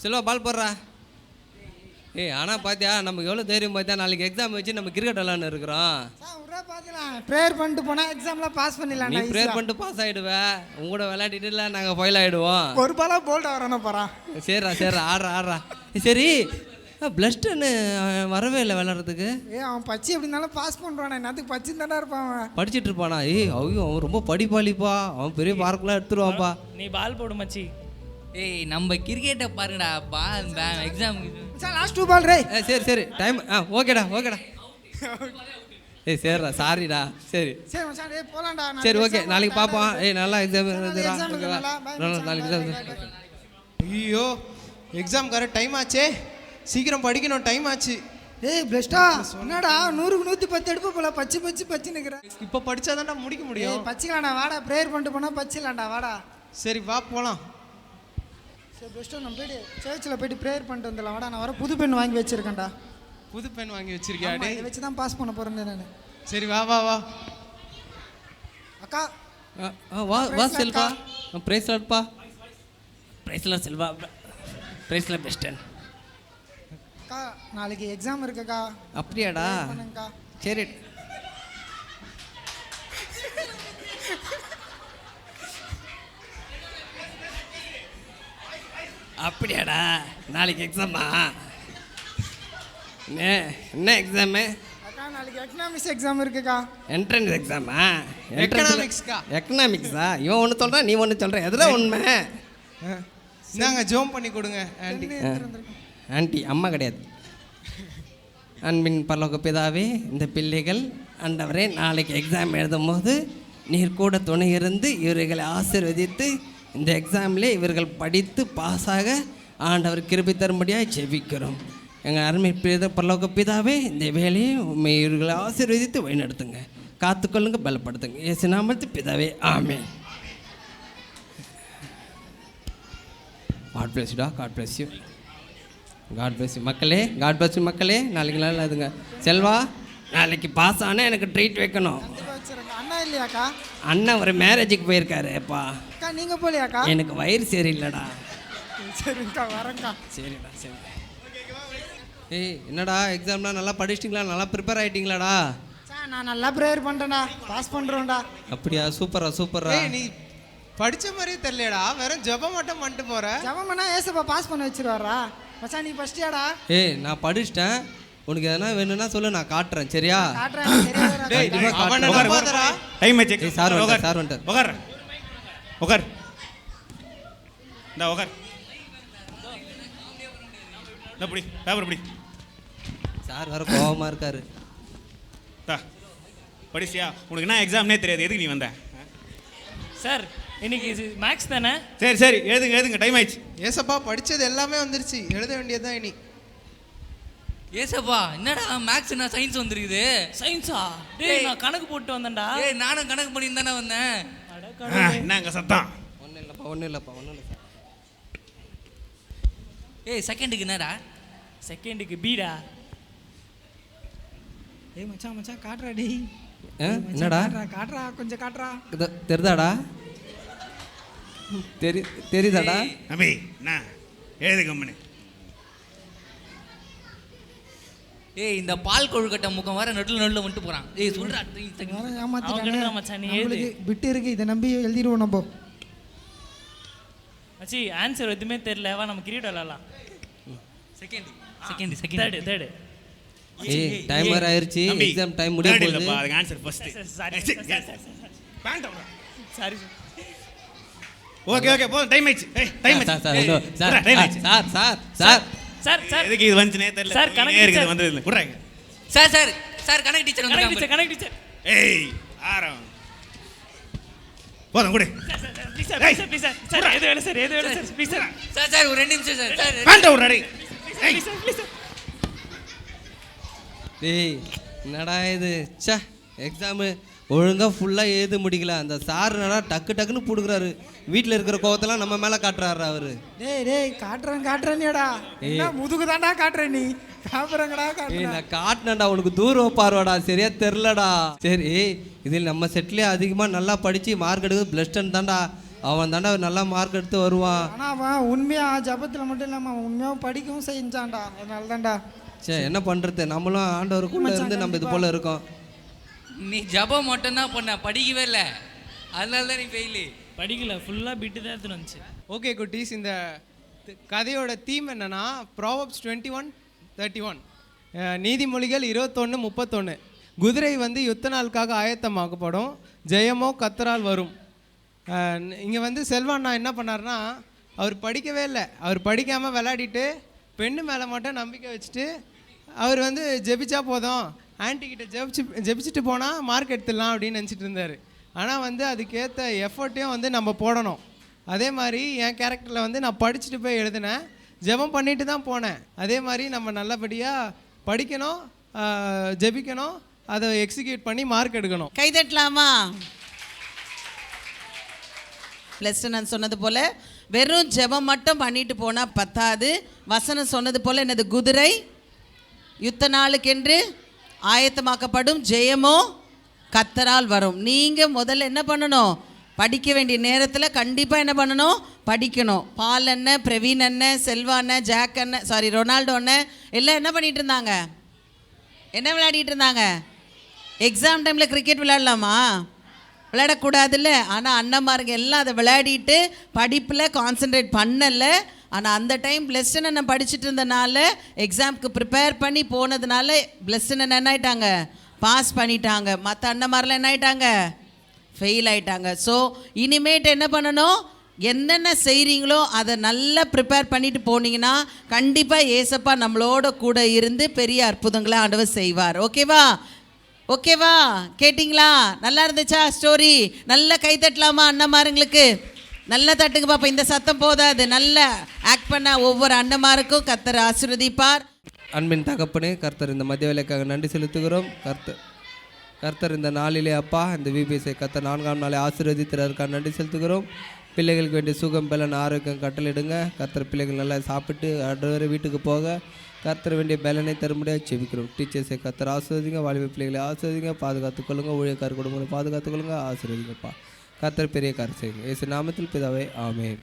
செல்வா பால் போடுறா. ஏய் ஆனால் பார்த்தியா நமக்கு எவ்வளோ தைரியம் பார்த்தியா, நாளைக்கு எக்ஸாம் வச்சு நம்ம கிரிக்கெட் விளாட்னு இருக்கிறோம். ப்ரேயர் பண்ணிட்டு போனா எக்ஸாம்ல பாஸ் பண்ணிடலாம். நீ ப்ரேயர் பண்ணிட்டு பாஸ் ஆகிடுவேன், உங்களோட விளையாடிட்டு இல்லை நாங்கள் ஃபெயில் ஆகிடுவோம். ஒரு பாலா போல்ட் வரணும் போகிறான். சரிடா ஆடுறா. சரி பிளஸ்டன்னு வரவே இல்லை விளாட்றதுக்கு. அவன் பச்சி எப்படி இருந்தாலும் பாஸ் பண்ணுவானே, என்னத்துக்கு பச்சி தானே இருப்பான் அவன். படிச்சுட்டு இருப்பானா? ஐயோ அவன் ரொம்ப படிப்பாளிப்பா, அவன் பெரிய பார்க்கெலாம் எடுத்துருவான்ப்பா. நீ பால் போடு மச்சி. நம்ம கிரிக்கெட்டை பாருங்கடா, பால் எக்ஸாம் லாஸ்ட் 2 பால் ரே. சரி டைம் ஓகேடா. சரிடா சாரிடா. சரி மச்சான் டேய் போலாம்டா. சரி ஓகே நாளைக்கு பார்ப்போம். நல்லா எக்ஸாம் எழுதுறா. நாளைக்கு எக்ஸாம். ஐயோ எக்ஸாம் கரெக்ட் டைம் ஆச்சே, சீக்கிரம் படிக்கணும், டைம் ஆச்சு. பிளஸ்டா என்னடா 100க்கு 110 எடுப்ப போல பச்சி நிக்கிறேன். இப்போ படிச்சாதான்டா முடிக்க முடியும். பச்சிக்கலாம்டா வாடா, ப்ரேயர் பண்ணிட்டு போனா பச்சிக்கலாம்டா வாடா. சரி வா போலாம். சரி பெஸ்ட்டா நம்ம போய்ட்டு சர்ச்சில் போய்ட்டு ப்ரேயர் பண்ணிட்டு வந்துடலாம் வாடா. நான் வர புது பென் வாங்கி வச்சிருக்கேன்டா. புது பென் வாங்கி வச்சிருக்கியா? டேய் இதை வச்சு தான் பாஸ் பண்ண போறேன் நான். சரி வா அக்கா வா செல்வா. பிரைஸ் லார்ட்ப்பா. பிரைஸ்லாம் செல்வா. பிரைஸ்லாம் பெஸ்டன். அக்கா நாளைக்கு எக்ஸாம் இருக்குக்கா. அப்படியாடா? சரி அப்படியாடா, நாளைக்கு எக்ஸாமா? என்ன எக்ஸாமு? அக்கா நாளைக்கு எக்கனாமிக்ஸ் எக்ஸாம் இருக்குக்கா. என்ட்ரன்ஸ் எக்ஸாமா? எக்கனாமிக்ஸா? இவன் ஒன்று சொல்கிறான், நீ ஒன்று சொல்கிற, எதில் உண்மை? நாங்கள் ஜோம் பண்ணி கொடுங்க ஆண்டி. ஆண்டி அம்மா கிடையாது. அன்பின் பரலோக பிதாவே, இந்த பிள்ளைகள் ஆண்டவரே நாளைக்கு எக்ஸாம் எழுதும் போது நீர் கூட துணை இருந்து இவர்களை ஆசீர்வதித்து இந்த எக்ஸாமில் இவர்கள் படித்து பாஸாக ஆண்டவர் கிருபை தரும்படியாக ஜெபிக்கிறோம். எங்கள் அருமை பரலோக பிதாவே, இந்த வேலையை உண்மை இவர்களை ஆசீர்வதித்து வழிநடத்துங்க, காத்துக்கொள்ளுங்க, பலப்படுத்துங்க. இயேசு நாமத்தில் பிதாவே, ஆமென். God bless you. God bless you. God bless you மக்களே. காட் பிளஸ் யூ மக்களே. நாளைக்கு நல்லா இதுங்க. செல்வா நாளைக்கு பாஸ் ஆனால் எனக்கு ட்ரீட் வைக்கணும். அண்ணா இல்லையாக்கா? அண்ணன் ஒரு மேரேஜுக்கு போயிருக்காருப்பா. அக்கா நீங்க போலியாக்கா? எனக்கு வயிறு சரியில்லைடா. சரிக்கா வரேங்க்கா. சரிடா சரி. என்னடா எக்ஸாம்லாம் நல்லா படிச்சிட்டிங்களா? நல்லா ப்ரிப்பேர் ஆகிட்டிங்களாடா? நான் நல்லா ப்ரேயர் பண்ணுறேன்டா, பாஸ் பண்ணுறோம்டா. அப்படியா? சூப்பரா. நீ படிச்ச மாதிரியே தெரியலடா, வெறும் ஜெபம் மட்டும் பண்ணிட்டு போற. ஜெபம் பண்ணா ஏசப்பா பாஸ் பண்ண வச்சிருவாரா? மச்சான் நீ ஃபர்ஸ்டியாடா? நான் படிச்சிட்டேன், உனக்கு எதனா வேணும்னா சொல்லு, நான் காட்டுறேன். சரியா? சார் வந்துட்டார். சார் வர கோவமா இருக்காரு. படிச்சியா? உனக்கு என்ன எக்ஸாம்னே தெரியாது, எதுக்கு நீ வந்த? சார் இன்னைக்கு மேக்ஸ் தானே? சரி எழுதுங்க, டைம் ஆயிடுச்சு. ஏசப்பா படிச்சது எல்லாமே வந்துருச்சு, எழுத வேண்டியதுதான் இனி. ஏசப்பா என்னடா மேக்ஸ் என்ன சயின்ஸ் வந்துருக்குது? சயின்ஸா? டேய் நான் கணக்கு போட்டு வந்தேன்டா. நானும் கணக்கு பண்ணி தானே வந்தேன். என்னங்க சத்தம்? ஒன்றும் இல்லைப்பா. செகண்டுக்கு என்னடா? செகண்டுக்கு பீடா. மச்சான் காட்டுறா டேய். என்னடா காட்டுறா, கொஞ்சம் காட்டுறா. தெரிதாடா? தெரியுதாடா? அபி என்ன எழுது கம்மனு. இந்த பால் கொழுக்கட்டை முகம் வர நடுல வந்துட்டு போறான். சொல்றா. விட்டு இருக்கு, இதை நம்பி எழுதிடுவோம் நம்ம. மச்சி ஆன்சர் எதுவுமே தெரியல, வா நம்ம கிரிக்கெட் விளையாடலாம். Second third. டைமர் ஆயிருச்சு, எக்ஸாம் டைம் முடிய போகுது. அதுக்கு ஆன்சர் ஃபர்ஸ்ட். சாரி. ஓகே போதும், டைம் ஆயிடுச்சு. சார் எதுக்கு இது வந்துனே தெரியல. சார் கணக்கு டீச்சர் வந்தது குடுறாங்க. சார் கணக்கு டீச்சர் வந்தாங்க. கணக்கு டீச்சர். ஆரம் போதும் குடு. ப்ளீஸ் சார் எது வேலை சார் ப்ளீஸ் சார் ஒரு 2 நிமிஷம் சார். வேண்டாம் ஒரு அடி. டேய் என்னடா இது? எக்ஸாமு ஒழுங்காக ஃபுல்லாக எழுத முடியல. அந்த சார் என்னடா டக்குன்னு பிடுக்குறாரு. வீட்டில் இருக்கிற கோவத்தெல்லாம் நம்ம மேலே காட்டுறாரு அவரு. டேய் காட்டுறேன்டா. முதுகு தாண்டா காட்டுறேன், நீ காப்புறங்கடா காட்டுறேன். நான் காட்டினேன்டா, உனக்கு தூரம் பார்வாடா, சரியா தெரிலடா. சரி இதில் நம்ம செட்லேயே அதிகமாக நல்லா படித்து மார்க் எடுக்கிறது பிளஸ்டன் தான்டா. அவன் தாண்டா நல்லா மார்க் எடுத்து வருவான். ஆனால் அவன் உண்மையாக ஜபத்தில் மட்டும் இல்லாமல் அவன் உண்மையாக படிக்கவும் செஞ்சான்டா. அதனால தான்டா. சரி என்ன பண்ணுறது, நம்மளும் ஆண்டவருக்குள்ளே இருந்து நம்ம இது போல் இருக்கோம். நீ ஜபம் மட்டும்தான் பண்ண, படிக்கவே இல்லை, அதனால தான் நீ ஃபெயிலு. படிக்கல, ஃபுல்லாக பிட்டு தான் எடுத்துன்னு வந்துச்சு. ஓகே குட்டீஸ், இந்த கதையோட தீம் என்னன்னா ப்ராவப்ஸ் 21:31, நீதிமொழிகள் 21:31. குதிரை வந்து யுத்த நாளுக்காக ஆயத்தமாக்கப்படும், ஜெயமோ கர்த்தரால் வரும். இங்கே வந்து செல்வாண்ணா என்ன பண்ணார்னா, அவர் படிக்கவே இல்லை, அவர் படிக்காமல் விளையாடிட்டு பெண்ணு மேலே மட்டும் நம்பிக்கை வச்சுட்டு அவர் வந்து ஜெபிச்சா போதும், ஆன்ட்டிக்கிட்ட ஜெபிச்சுட்டு போனால் மார்க் எடுத்துடலாம் அப்படின்னு நினச்சிட்டு இருந்தார். ஆனால் வந்து அதுக்கேற்ற எஃபர்ட்டையும் வந்து நம்ம போடணும். அதே மாதிரி என் கேரக்டரில் வந்து நான் படிச்சுட்டு போய் எழுதினேன், ஜெபம் பண்ணிட்டு தான் போனேன். அதே மாதிரி நம்ம நல்லபடியாக படிக்கணும், ஜெபிக்கணும், அதை எக்ஸிக்யூட் பண்ணி மார்க் எடுக்கணும். கைதட்டலாமா? பிளஸ்ட் நான் சொன்னது போல வெறும் ஜெபம் மட்டும் பண்ணிட்டு போனால் பத்தாது. வசனம் சொன்னது போல என்னது, குதிரை யுத்த நாளுக்கென்று ஆயத்தமாக்கப்படும், ஜெயமோ கர்த்தரால் வரும். நீங்கள் முதல்ல என்ன பண்ணணும், படிக்க வேண்டிய நேரத்தில் கண்டிப்பாக என்ன பண்ணணும், படிக்கணும். பால் அண்ணன், பிரவீன் அண்ணன், செல்வா அண்ணன், ஜாக் அண்ணன், சாரி ரொனால்டோ அண்ணன் எல்லாம் என்ன பண்ணிகிட்டு இருந்தாங்க, என்ன விளையாடிட்டு இருந்தாங்க? எக்ஸாம் டைமில் கிரிக்கெட் விளையாடலாமா? விளையாடக்கூடாதுல்ல. ஆனால் அண்ணன்மாருங்க எல்லாம் அதை விளையாடிட்டு படிப்பில் கான்சென்ட்ரேட் பண்ணலை. ஆனால் அந்த டைம் பிளஸ்டன் நான் படிச்சுட்டு இருந்தனால, எக்ஸாமுக்கு ப்ரிப்பேர் பண்ணி போனதுனால பிளஸ்டன் என்ன ஆகிட்டாங்க, பாஸ் பண்ணிட்டாங்க. மற்ற அண்ணன்மாரெலாம் என்ன ஆகிட்டாங்க, ஃபெயில் ஆகிட்டாங்க. ஸோ இனிமேட்டு என்ன பண்ணணும், என்னென்ன செய்கிறீங்களோ அதை நல்லா ப்ரிப்பேர் பண்ணிட்டு போனீங்கன்னா கண்டிப்பாக ஏசப்பா நம்மளோட கூட இருந்து பெரிய அற்புதங்களை ஆண்டவர் செய்வார். ஓகேவா? ஓகேவா? கேட்டிங்களா? நல்லா இருந்துச்சா ஸ்டோரி? நல்ல கை தட்டலாமா அண்ணன்மாருங்களுக்கு? நல்லா தட்டுங்க பாப்பா, இந்த சத்தம் போதாது. நல்லா ஆக்ட் பண்ண ஒவ்வொரு அண்ணன்மாருக்கும் கர்த்தர் ஆசீர்வதிப்பார். அன்பின் தகப்பனே, கர்த்தர் இந்த மதிய வேலைக்காக நன்றி செலுத்துகிறோம். கர்த்தர் இந்த நாளிலே அப்பா இந்த விபிஎஸ்ஐ கர்த்தர் 4ஆம் நாளை ஆசீர்வதித்திருக்காக நன்றி செலுத்துகிறோம். பிள்ளைகளுக்கு வேண்டிய சுகம் பலன் ஆரோக்கியம் கட்டளிடுங்க. கர்த்தர் பிள்ளைகள் நல்லா சாப்பிட்டு அடுத்த வீட்டுக்கு போக கர்த்தர் வேண்டிய பலனை தரும்படியாக ஜெபிக்கிறோம். டீச்சர்ஸை கர்த்தர் ஆசீர்வதிங்க, வாலிப பிள்ளைகளை ஆசீர்வதிங்க, பாதுகாத்துக்கொள்ளுங்க, ஊழியக்கார குடும்பங்களை பாதுகாத்துக்கொள்ளுங்க, ஆசீர்வதிங்கப்பா. கர்த்தர் பெரிய காரியம் செய்யுங்க. இயேசு நாமத்தில் பிதாவே, ஆமென்.